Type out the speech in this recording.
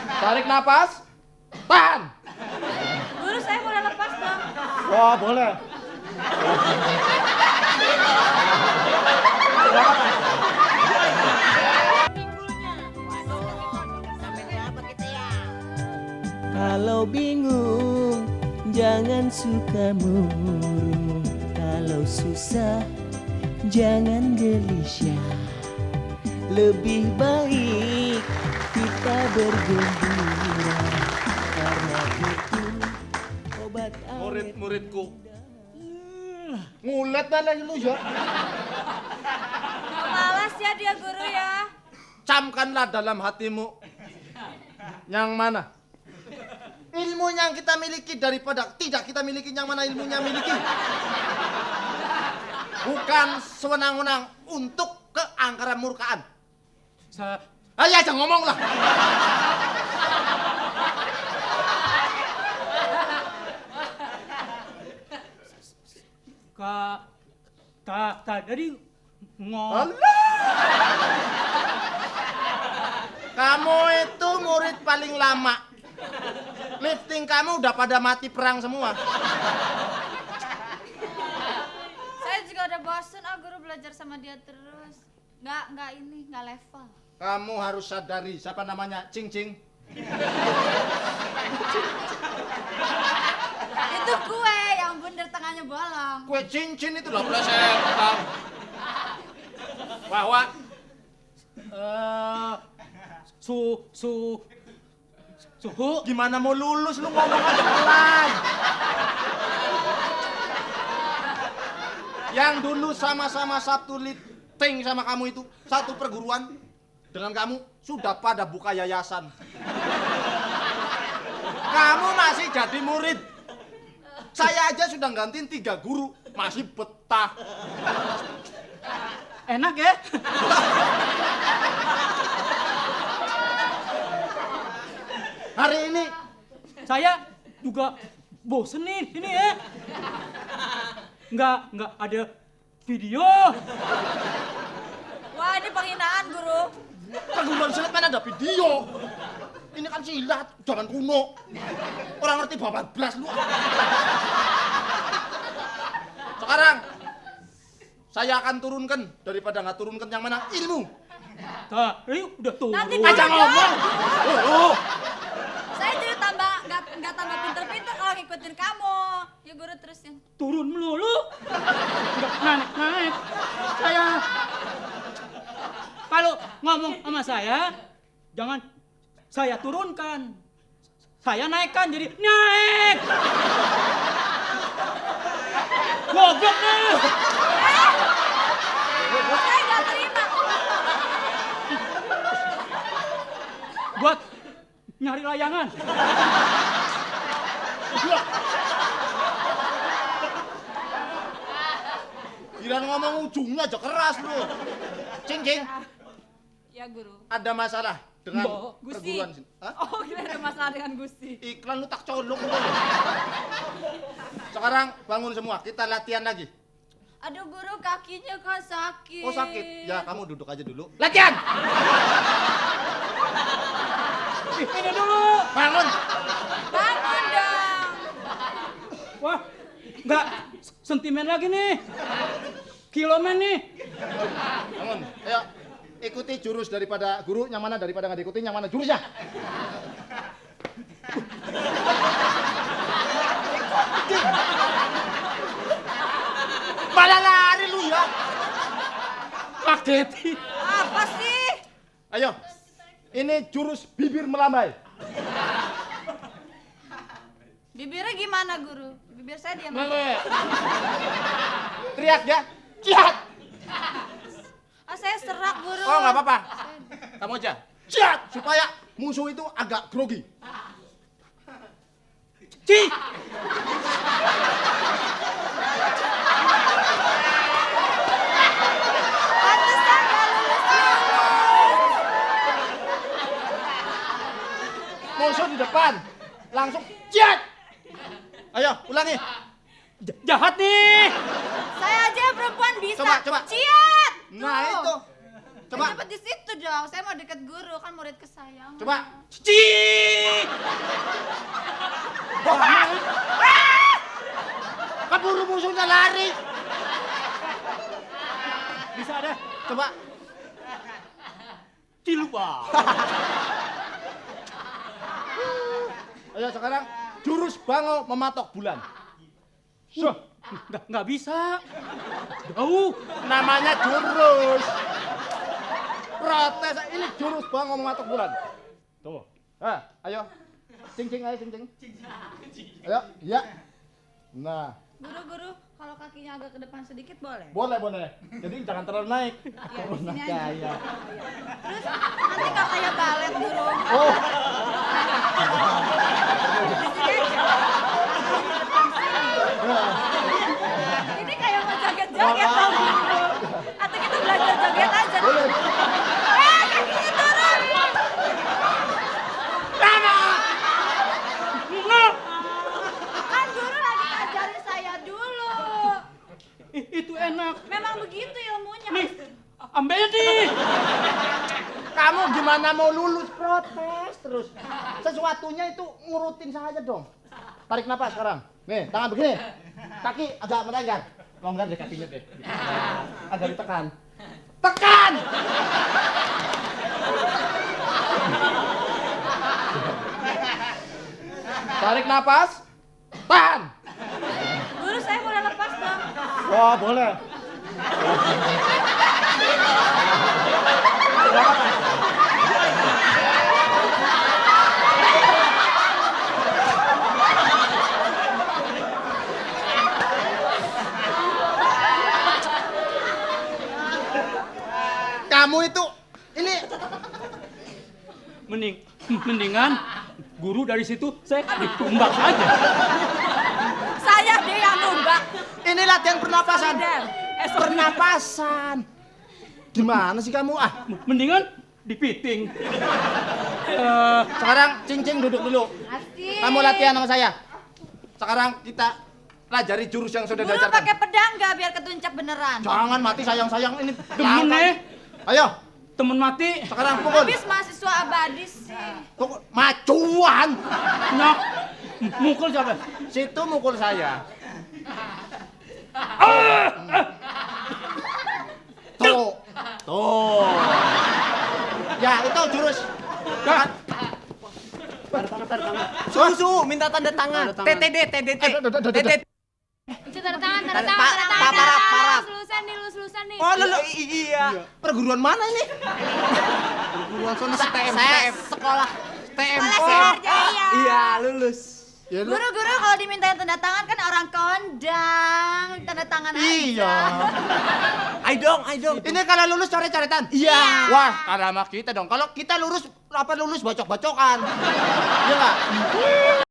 Tarik napas. Tahan. Guru, saya boleh lepas dong. Wah, boleh. Kalau bingung, jangan suka murung. Kalau susah, jangan gelisah. Lebih baik kita bergembira, karena itu obat awet. Murid-muridku. Ngulet mana lu ya? Malas ya dia guru ya. Camkanlah dalam hatimu. Yang mana? Ilmu yang kita miliki daripada tidak kita miliki, yang mana ilmunya miliki. Bukan sewenang-wenang untuk keangkaran murkaan. Ayo jangan ngomong lah. Tadi Kamu itu murid paling lama. Lifting kamu udah pada mati perang semua. Saya juga udah bosen guru belajar sama dia terus. Nggak level. Kamu harus sadari siapa namanya Cing Cing. Itu kue yang bundar tengahnya bolong. Kue cincin itu loh plesetan. Wah. Suhu. Gimana mau lulus lu ngomong aja pelan. Yang dulu sama-sama Sabtu lifting sama kamu itu satu perguruan dengan kamu sudah pada buka yayasan. Kamu masih jadi murid. Saya aja sudah gantiin 3 guru, masih betah. Enak ya? Hari ini Saya juga bosen nih ini ya. Nggak ada video. Wah, ini penghinaan guru. perguruan silat mana ada video. Ini kan silat zaman kuno. Orang ngerti babat blas lu. Sekarang saya akan turunkan daripada nggak turunkan yang mana ilmu. Ini udah turun. Nanti Aja ngomong. Saya jadi nggak tambah pinter-pinter kalau ngikutin kamu. Ya guru terusin. Turun melulu. Udah naik. Saya kalau ngomong sama saya, jangan saya turunkan. Saya naikkan jadi naik. Goblok nih. Saya nggak terima. Buat nyari layangan. Kira ngomong ujungnya aja keras lu. Cing. Ya guru. Ada masalah dengan Gusti. perguruan sini. Hah? Oh, kira ada masalah dengan Gusti. Iklan lu tak colok lu. Sekarang bangun semua, kita latihan lagi. Aduh guru, kakinya kan sakit. Oh sakit? Ya kamu duduk aja dulu. Latihan! Ini dulu. Bangun! Bangun dong. Wah, nggak sentimen lagi nih. Kilomen nih. Bangun, ayo. Ikuti jurus daripada guru, yang mana daripada nggak diikutin, yang mana jurusnya? Malah lari lu ya! Spaghetti. Apa sih? Ayo, ini jurus bibir melambai. Bibirnya gimana guru? Bibir saya diam. Teriak ya, ciat! Saya serak guru. Oh nggak apa-apa, kamu aja. Ciat! Supaya musuh itu agak grogi. Ci. Pantesan nggak lulus. Musuh di depan, langsung ciat! Ayo, ulangi. Jahat nih. Saya aja perempuan bisa. Coba. Ciat. Nah Tuh. itu. Coba. Cepet di situ dong. Saya mau deket guru, kan murid kesayangan. Coba. Cik! Keburu musuhnya lari. Bisa deh. Coba. Cilupa. Ayo sekarang jurus Bango mematok bulan. So, nggak bisa. Jauh. Namanya jurus. Protes ini jurus Bango mematok bulan. Tuh. Ayo. Cing ayo cing. Ayo, iya. Nah, Guru, kalau kakinya agak ke depan sedikit boleh? boleh. Jadi jangan terlalu naik. Iya, di Nah, sini aja. gaya. Terus nanti nggak kayak balet, Guru. Oh, Di sini aja. Ini kayak mau joget-joget dong, Guru. Atau kita belajar joget aja. boleh. Kakinya turun. Kan Guru lagi ngajarin saya dulu. Itu enak. Memang begitu ilmunya. Nih, ambil nih. Kamu gimana mau lulus protes terus? Sesuatunya itu ngurutin saja dong. Tarik napas sekarang. Nih, tangan begini. Kaki agak melenggar. Longgar deh kakinya deh. Agak ditekan. Tekan! Tarik napas. Tahan. Guru, saya boleh lepas dong. Wah, boleh. Kamu itu ini Mendingan guru dari situ saya ditumbak aja. Saya deh yang numbak. ini latihan pernapasan. Sorry. Pernapasan. Gimana sih kamu? Mendingan dipiting. Sekarang Cing duduk dulu. Asik. Kamu latihan sama saya. Sekarang kita pelajari jurus yang sudah Guru diajarkan. pakai pedang nggak biar ketuncap beneran? Jangan mati sayang ini. Temen nih, Ayo, temen mati. sekarang pukul. Habis mahasiswa abadi sih. Pukul. Macuan. Nyok. Mukul siapa? Situ mukul saya. Tuh. Tuh. Ya, itu jurus. Dah. Susu minta tanda tangan. TTD. Itu tanda tangan, tanda Tanda- tangan, pa- tanda pa- tangan. paraf, paraf. Lulusan nih. Oh, iya. Perguruan mana ini? Perguruan sana STM. Saya sekolah TM. Sekolah Sarjaya. Iya, lulus. Ya, lu- Guru, kalau dimintain tanda tangan kan orang kondang. Tanda tangan Iya. aja. Ayo dong. Ini kalau lulus coret-coretan? Iya. Wah, karena sama kita dong. Kalau kita lulus bacok-bacokan. Iya nggak?